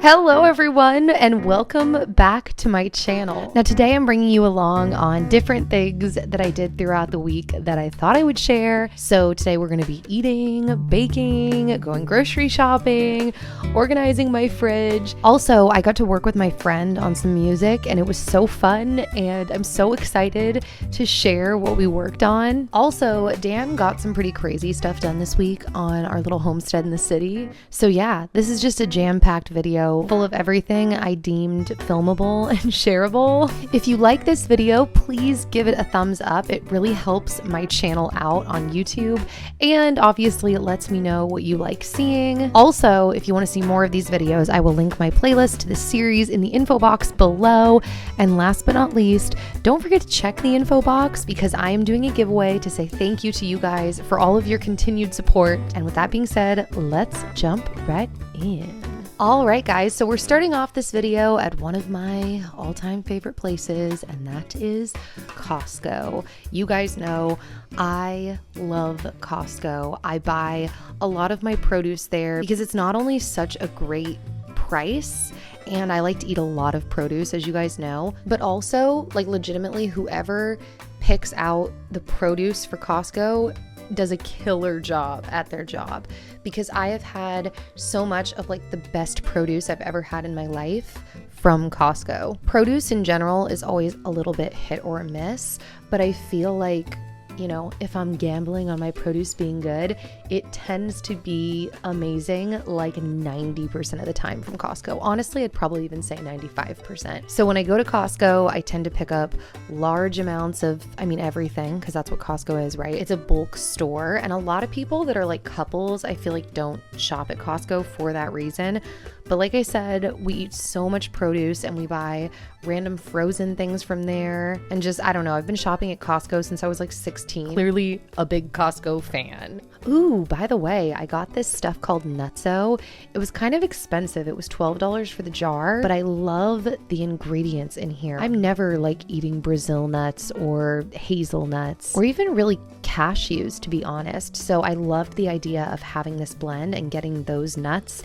Hello everyone and welcome back to my channel. Now today I'm bringing you along on different things that I did throughout the week that I thought I would share. So today we're going to be eating, baking, going grocery shopping, organizing my fridge. Also, I got to work with my friend on some music and it was so fun and I'm so excited to share what we worked on. Also, Dan got some pretty crazy stuff done this week on our little homestead in the city. So yeah, this is just a jam-packed video full of everything I deemed filmable and shareable. If you like this video, please give it a thumbs up. It really helps my channel out on YouTube, and obviously it lets me know what you like seeing. Also, if you want to see more of these videos, I will link my playlist to the series in the info box below. And last but not least, don't forget to check the info box because I am doing a giveaway to say thank you to you guys for all of your continued support. And with that being said, let's jump right in. All right, guys, so we're starting off this video at one of my all-time favorite places, and that is Costco. You guys know I love Costco. I buy a lot of my produce there because it's not only such a great price, and I like to eat a lot of produce, as you guys know, but also, like, legitimately, whoever picks out the produce for Costco does a killer job at their job, because I have had so much of like the best produce I've ever had in my life from Costco. Produce in general is always a little bit hit or miss, but I feel like, you know, if I'm gambling on my produce being good, it tends to be amazing like 90% of the time from Costco. Honestly, I'd probably even say 95%. So when I go to Costco, I tend to pick up large amounts of, everything, because that's what Costco is, right? It's a bulk store. And a lot of people that are like couples, I feel like don't shop at Costco for that reason. But like I said, we eat so much produce and we buy random frozen things from there. And just, I don't know, I've been shopping at Costco since I was like 16. Clearly a big Costco fan. Ooh, by the way, I got this stuff called Nutso. It was kind of expensive. It was $12 for the jar, but I love the ingredients in here. I'm never like eating Brazil nuts or hazelnuts or even really cashews, to be honest. So I loved the idea of having this blend and getting those nuts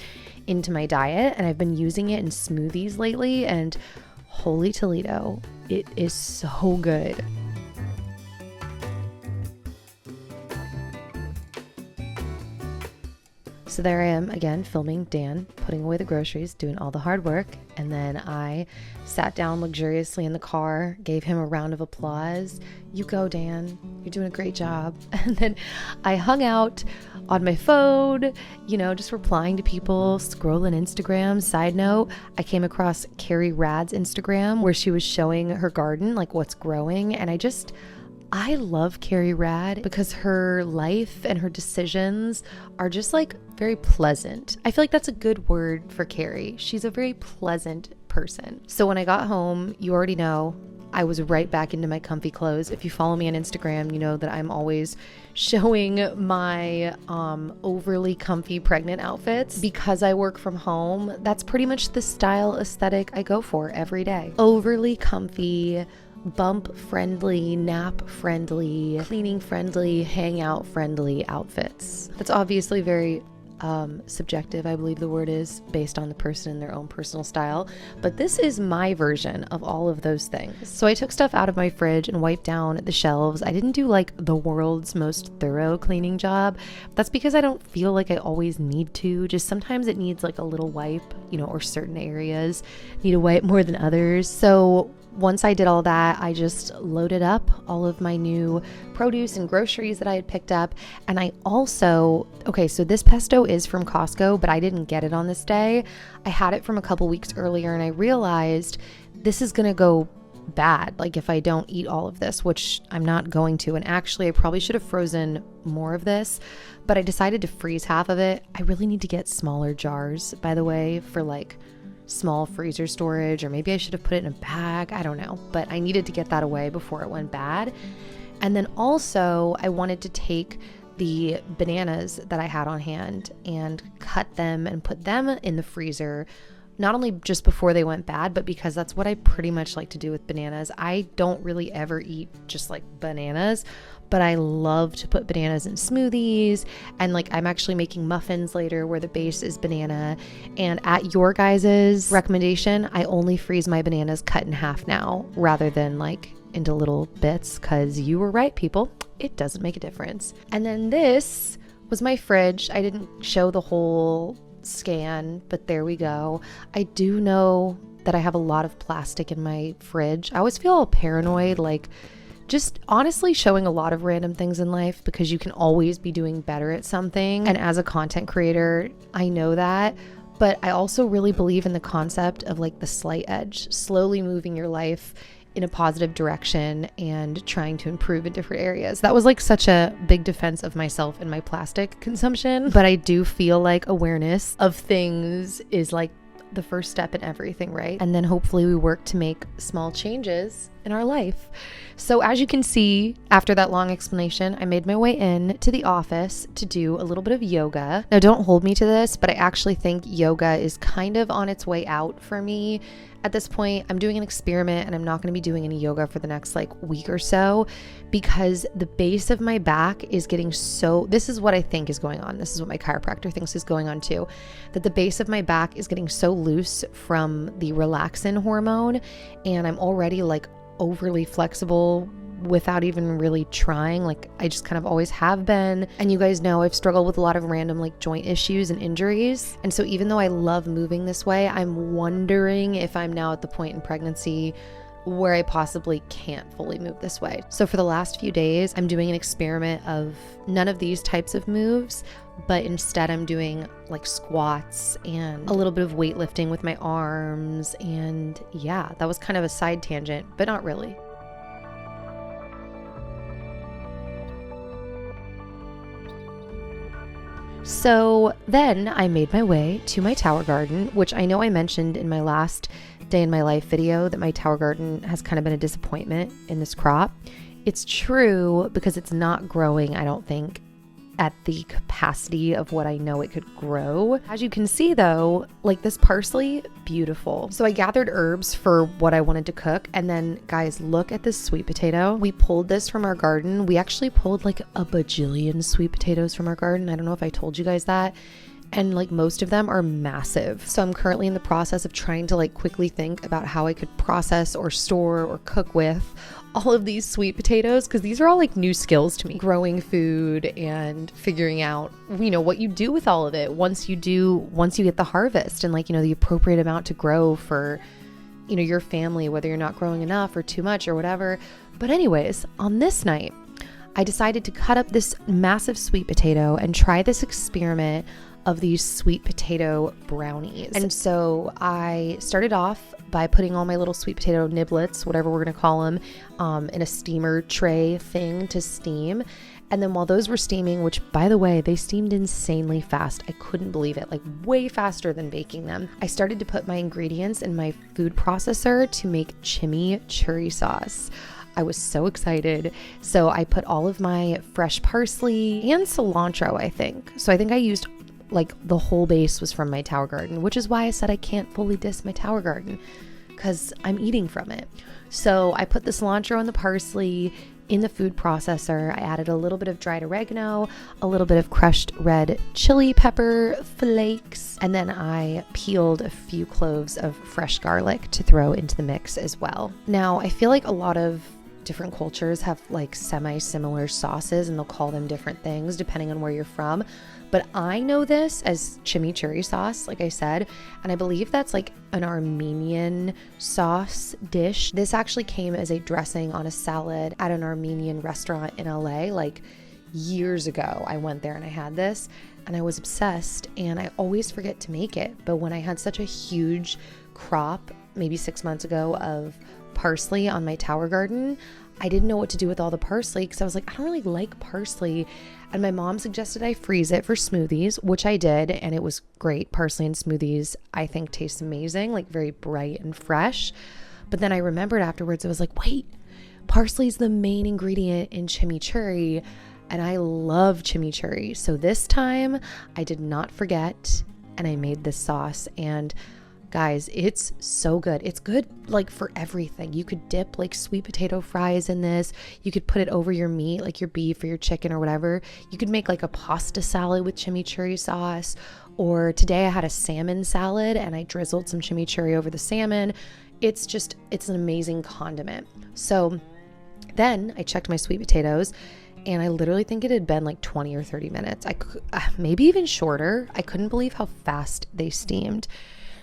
into my diet, and I've been using it in smoothies lately, and holy Toledo, it is so good. So there I am again, filming Dan putting away the groceries, doing all the hard work, and then I sat down luxuriously in the car, gave him a round of applause. You go, Dan, you're doing a great job. And then I hung out on my phone, just replying to people, scrolling Instagram. Side note, I came across Carrie Rad's Instagram where she was showing her garden, like what's growing, and I love Carrie Rad because her life and her decisions are just like very pleasant. I feel like that's a good word for Carrie. She's a very pleasant person. So when I got home, you already know, I was right back into my comfy clothes. If you follow me on Instagram, you know that I'm always showing my overly comfy pregnant outfits because I work from home. That's pretty much the style aesthetic I go for every day. Overly comfy, bump friendly, nap friendly, cleaning friendly, hangout friendly outfits. That's obviously very subjective, I believe the word is, based on the person and their own personal style, but this is my version of all of those things. So I took stuff out of my fridge and wiped down the shelves. I didn't do like the world's most thorough cleaning job. That's because I don't feel like I always need to. Just sometimes it needs like a little wipe, or certain areas need a wipe more than others. So once I did all that, I just loaded up all of my new produce and groceries that I had picked up. And I also, so this pesto is from Costco, but I didn't get it on this day. I had it from a couple weeks earlier, and I realized this is going to go bad, like if I don't eat all of this, which I'm not going to. And actually, I probably should have frozen more of this, but I decided to freeze half of it. I really need to get smaller jars, by the way, for like small freezer storage, or maybe I should have put it in a bag. I don't know, but I needed to get that away before it went bad. And then also I wanted to take the bananas that I had on hand and cut them and put them in the freezer not only just before they went bad, but because that's what I pretty much like to do with bananas. I don't really ever eat just like bananas, but I love to put bananas in smoothies. And like I'm actually making muffins later where the base is banana. And at your guys's recommendation, I only freeze my bananas cut in half now rather than like into little bits, because you were right, people. It doesn't make a difference. And then this was my fridge. I didn't show the whole scan, but there we go. I do know that I have a lot of plastic in my fridge. I always feel all paranoid, like just honestly showing a lot of random things in life, because you can always be doing better at something. And as a content creator, I know that. But I also really believe in the concept of like the slight edge, slowly moving your life in a positive direction and trying to improve in different areas. That was like such a big defense of myself and my plastic consumption. But I do feel like awareness of things is like the first step in everything, right? And then hopefully we work to make small changes in our life. So as you can see, after that long explanation, I made my way in to the office to do a little bit of yoga. Now don't hold me to this, but I actually think yoga is kind of on its way out for me. At this point, I'm doing an experiment and I'm not going to be doing any yoga for the next like week or so, because the base of my back is getting so, this is what I think is going on. This is what my chiropractor thinks is going on too, that the base of my back is getting so loose from the relaxin hormone, and I'm already like overly flexible without even really trying. Like I just kind of always have been. And you guys know I've struggled with a lot of random like joint issues and injuries. And so even though I love moving this way, I'm wondering if I'm now at the point in pregnancy where I possibly can't fully move this way. So for the last few days, I'm doing an experiment of none of these types of moves, but instead I'm doing like squats and a little bit of weightlifting with my arms. And yeah, that was kind of a side tangent, but not really. So then I made my way to my tower garden, which I know I mentioned in my last day in my life video that my tower garden has kind of been a disappointment in this crop. It's true, because it's not growing, I don't think, at the capacity of what I know it could grow. As you can see though, like this parsley, beautiful. So I gathered herbs for what I wanted to cook. And then guys, look at this sweet potato. We pulled this from our garden. We actually pulled like a bajillion sweet potatoes from our garden. I don't know if I told you guys that. And like most of them are massive. So I'm currently in the process of trying to like quickly think about how I could process or store or cook with all of these sweet potatoes, because these are all like new skills to me, growing food and figuring out, you know, what you do with all of it once you get the harvest, and like, you know, the appropriate amount to grow for, you know, your family, whether you're not growing enough or too much or whatever. But anyways, on this night, I decided to cut up this massive sweet potato and try this experiment of these sweet potato brownies. And so I started off by putting all my little sweet potato niblets, whatever we're going to call them, in a steamer tray thing to steam. And then while those were steaming, which by the way, they steamed insanely fast. I couldn't believe it, like way faster than baking them. I started to put my ingredients in my food processor to make chimichurri sauce. I was so excited. So I put all of my fresh parsley and cilantro, I think. So I think I used like the whole base was from my tower garden, which is why I said I can't fully diss my tower garden, because I'm eating from it. So I put the cilantro and the parsley in the food processor. I added a little bit of dried oregano, a little bit of crushed red chili pepper flakes, and then I peeled a few cloves of fresh garlic to throw into the mix as well. Now, I feel like a lot of different cultures have like semi-similar sauces and they'll call them different things depending on where you're from. But I know this as chimichurri sauce, like I said, and I believe that's like an Armenian sauce dish. This actually came as a dressing on a salad at an Armenian restaurant in LA, like years ago. I went there and I had this and I was obsessed, and I always forget to make it. But when I had such a huge crop, maybe 6 months ago, of parsley on my tower garden, I didn't know what to do with all the parsley because I was like, I don't really like parsley. And my mom suggested I freeze it for smoothies, which I did, and it was great. Parsley in smoothies, I think, tastes amazing, like very bright and fresh. But then I remembered afterwards, I was like, wait, parsley's the main ingredient in chimichurri, and I love chimichurri. So this time I did not forget, and I made this sauce. And Guys, it's so good. It's good like for everything. You could dip like sweet potato fries in this. You could put it over your meat, like your beef or your chicken or whatever. You could make like a pasta salad with chimichurri sauce. Or today I had a salmon salad and I drizzled some chimichurri over the salmon. It's an amazing condiment. So then I checked my sweet potatoes and I literally think it had been like 20 or 30 minutes. Maybe even shorter. I couldn't believe how fast they steamed.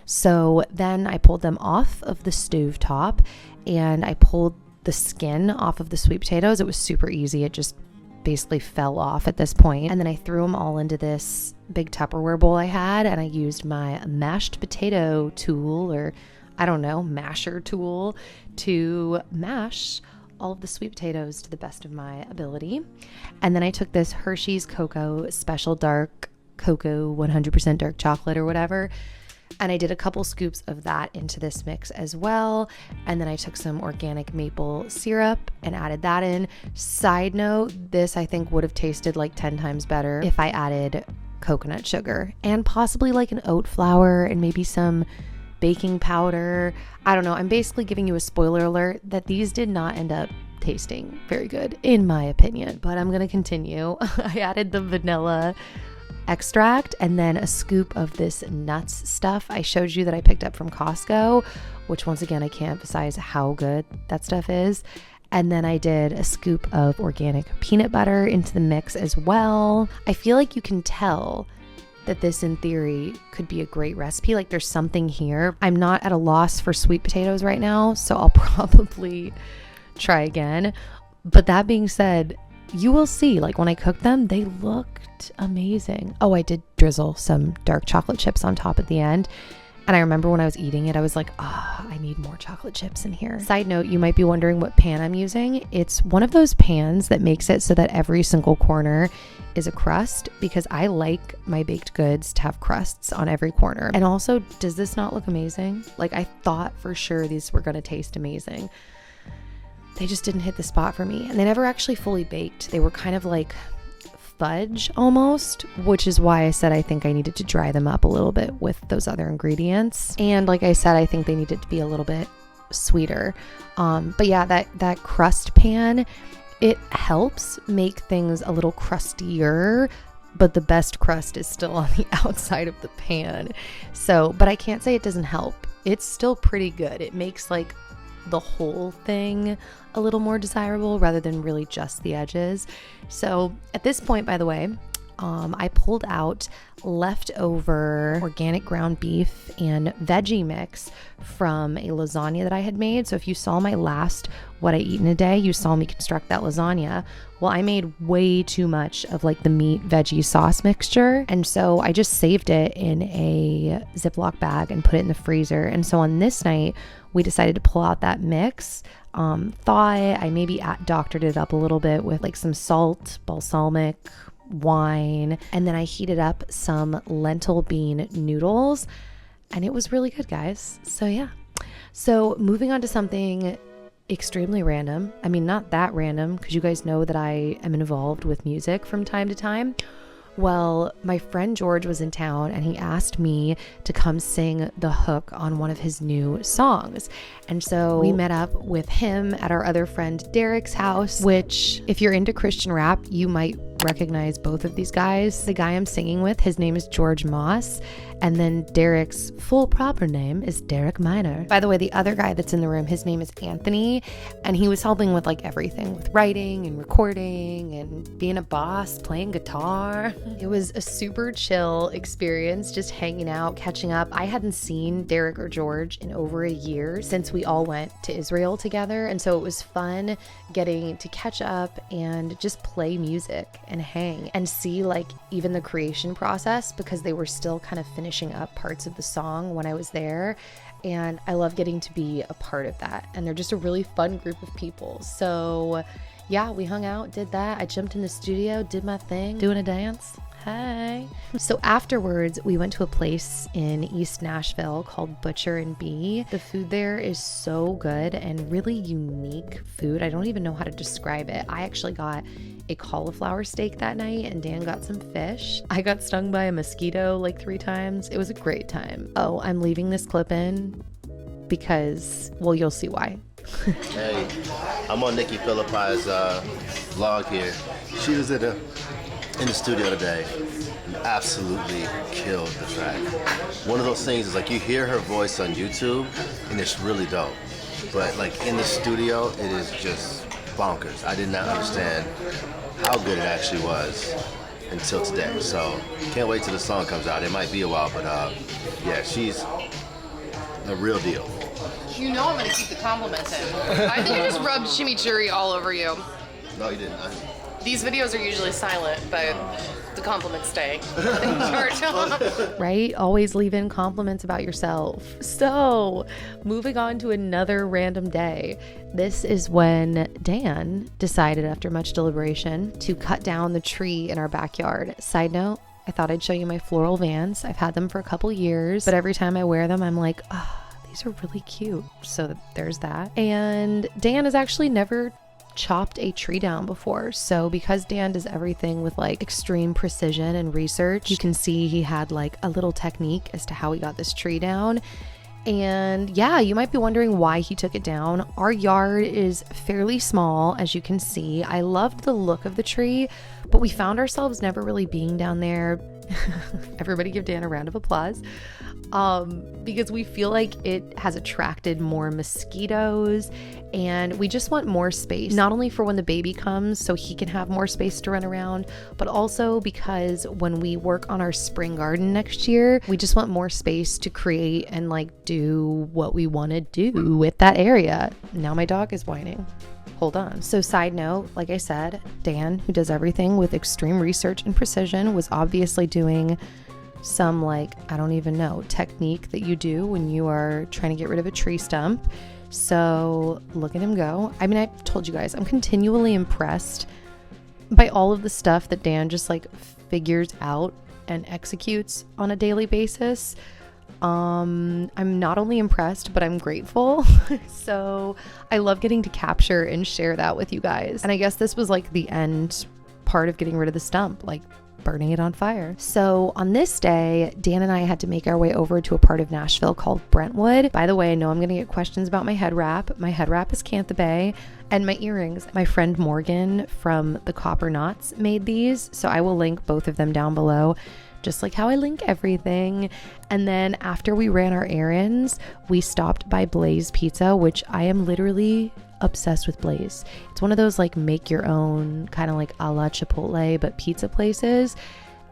So then I pulled them off of the stove top and I pulled the skin off of the sweet potatoes. It was super easy. It just basically fell off at this point. And then I threw them all into this big Tupperware bowl I had, and I used my mashed potato tool, or I don't know, masher tool, to mash all of the sweet potatoes to the best of my ability. And then I took this Hershey's Cocoa Special Dark Cocoa 100% dark chocolate or whatever, and I did a couple scoops of that into this mix as well. And then I took some organic maple syrup and added that in. Side note, this I think would have tasted like 10 times better if I added coconut sugar and possibly like an oat flour and maybe some baking powder. I don't know. I'm basically giving you a spoiler alert that these did not end up tasting very good in my opinion, but I'm going to continue. I added the vanilla extract and then a scoop of this nuts stuff I showed you that I picked up from Costco, which once again, I can't emphasize how good that stuff is. And then I did a scoop of organic peanut butter into the mix as well. I feel like you can tell that this in theory could be a great recipe. Like there's something here. I'm not at a loss for sweet potatoes right now, so I'll probably try again. But that being said, you will see, like when I cooked them, they looked amazing. Oh, I did drizzle some dark chocolate chips on top at the end. And I remember when I was eating it, I was like, I need more chocolate chips in here. Side note, you might be wondering what pan I'm using. It's one of those pans that makes it so that every single corner is a crust, because I like my baked goods to have crusts on every corner. And also, does this not look amazing? Like I thought for sure these were going to taste amazing. They just didn't hit the spot for me. And they never actually fully baked. They were kind of like fudge almost, which is why I said I think I needed to dry them up a little bit with those other ingredients. And like I said, I think they needed to be a little bit sweeter. But yeah, that crust pan, it helps make things a little crustier, but the best crust is still on the outside of the pan. So, but I can't say it doesn't help. It's still pretty good. It makes like the whole thing a little more desirable rather than really just the edges. So at this point, by the way, I pulled out leftover organic ground beef and veggie mix from a lasagna that I had made. So if you saw my last What I Eat in a Day, you saw me construct that lasagna. Well, I made way too much of like the meat veggie sauce mixture. And so I just saved it in a Ziploc bag and put it in the freezer. And so on this night, we decided to pull out that mix. Thought I maybe doctored it up a little bit with like some salt, balsamic, wine, and then I heated up some lentil bean noodles, and it was really good, guys. So yeah. So moving on to something extremely random. I mean, not that random, because you guys know that I am involved with music from time to time. Well, my friend George was in town and he asked me to come sing the hook on one of his new songs. And so we met up with him at our other friend Derek's house, which if you're into Christian rap, you might recognize both of these guys. The guy I'm singing with, his name is George Moss. And then Derek's full proper name is Derek Minor. By the way, the other guy that's in the room, his name is Anthony. And he was helping with like everything, with writing and recording and being a boss, playing guitar. It was a super chill experience, just hanging out, catching up. I hadn't seen Derek or George in over a year since we all went to Israel together. And so it was fun getting to catch up and just play music and hang and see like even the creation process, because they were still kind of finishing up parts of the song when I was there. And I love getting to be a part of that. And they're just a really fun group of people. So yeah, we hung out, did that. I jumped in the studio, did my thing, doing a dance, Hey. So afterwards, we went to a place in East Nashville called Butcher and Bee. The food there is so good and really unique food. I don't even know how to describe it. I actually got a cauliflower steak that night and Dan got some fish. I got stung by a mosquito like 3 times. It was a great time. Oh, I'm leaving this clip in because, well, you'll see why. Hey, I'm on Nikkiphillippi's vlog here. She was in the studio today and absolutely killed the track. One of those things is like you hear her voice on YouTube and it's really dope. But like in the studio, it is just bonkers. I did not understand how good it actually was until today. So can't wait till the song comes out. It might be a while, but yeah, she's the real deal. You know I'm gonna keep the compliments in. I think I just rubbed chimichurri all over you. No, you didn't. These videos are usually silent, but the compliments stay. Right? Always leave in compliments about yourself. So, moving on to another random day. This is when Dan decided, after much deliberation, to cut down the tree in our backyard. Side note, I thought I'd show you my floral Vans. I've had them for a couple years, but every time I wear them, I'm like, oh, these are really cute. So there's that. And Dan has actually never chopped a tree down before. So because Dan does everything with like extreme precision and research, you can see he had like a little technique as to how he got this tree down. And yeah, you might be wondering why he took it down. Our yard is fairly small, as you can see. I loved the look of the tree, but we found ourselves never really being down there. Everybody give Dan a round of applause. Because we feel like it has attracted more mosquitoes and we just want more space, not only for when the baby comes so he can have more space to run around, but also because when we work on our spring garden next year, we just want more space to create and like do what we want to do with that area. Now my dog is whining. Hold on. So side note, like I said, Dan, who does everything with extreme research and precision, was obviously doing some like, I don't even know, technique that you do when you are trying to get rid of a tree stump. So look at him go. I mean, I've told you guys, I'm continually impressed by all of the stuff that Dan just like figures out and executes on a daily basis. I'm not only impressed, but I'm grateful. So I love getting to capture and share that with you guys. And I guess this was like the end part of getting rid of the stump, like burning it on fire. So on this day, Dan and I had to make our way over to a part of Nashville called Brentwood. By the way, I know I'm going to get questions about my head wrap. My head wrap is Canthibay, and my earrings. My friend Morgan from the Copper Knots made these, so I will link both of them down below, just like how I link everything. And then after we ran our errands, we stopped by Blaze Pizza, which I am literally obsessed with Blaze. It's one of those like make your own kind of like a la Chipotle but pizza places,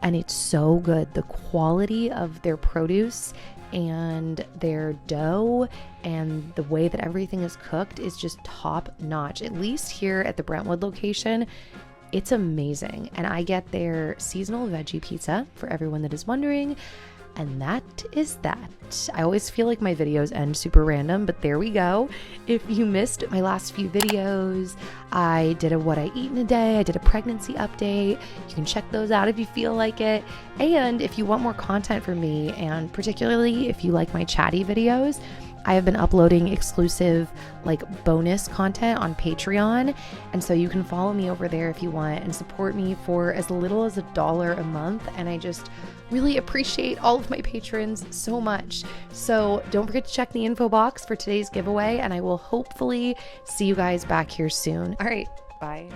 and it's so good. The quality of their produce and their dough and the way that everything is cooked is just top notch. At least here at the Brentwood location, it's amazing. And I get their seasonal veggie pizza, for everyone that is wondering. And that is that. I always feel like my videos end super random, but there we go. If you missed my last few videos, I did a what I eat in a day. I did a pregnancy update. You can check those out if you feel like it. And if you want more content from me, and particularly if you like my chatty videos, I have been uploading exclusive like bonus content on Patreon. And so you can follow me over there if you want and support me for as little as $1 a month. And I just really appreciate all of my patrons so much. So don't forget to check the info box for today's giveaway, and I will hopefully see you guys back here soon. All right, bye.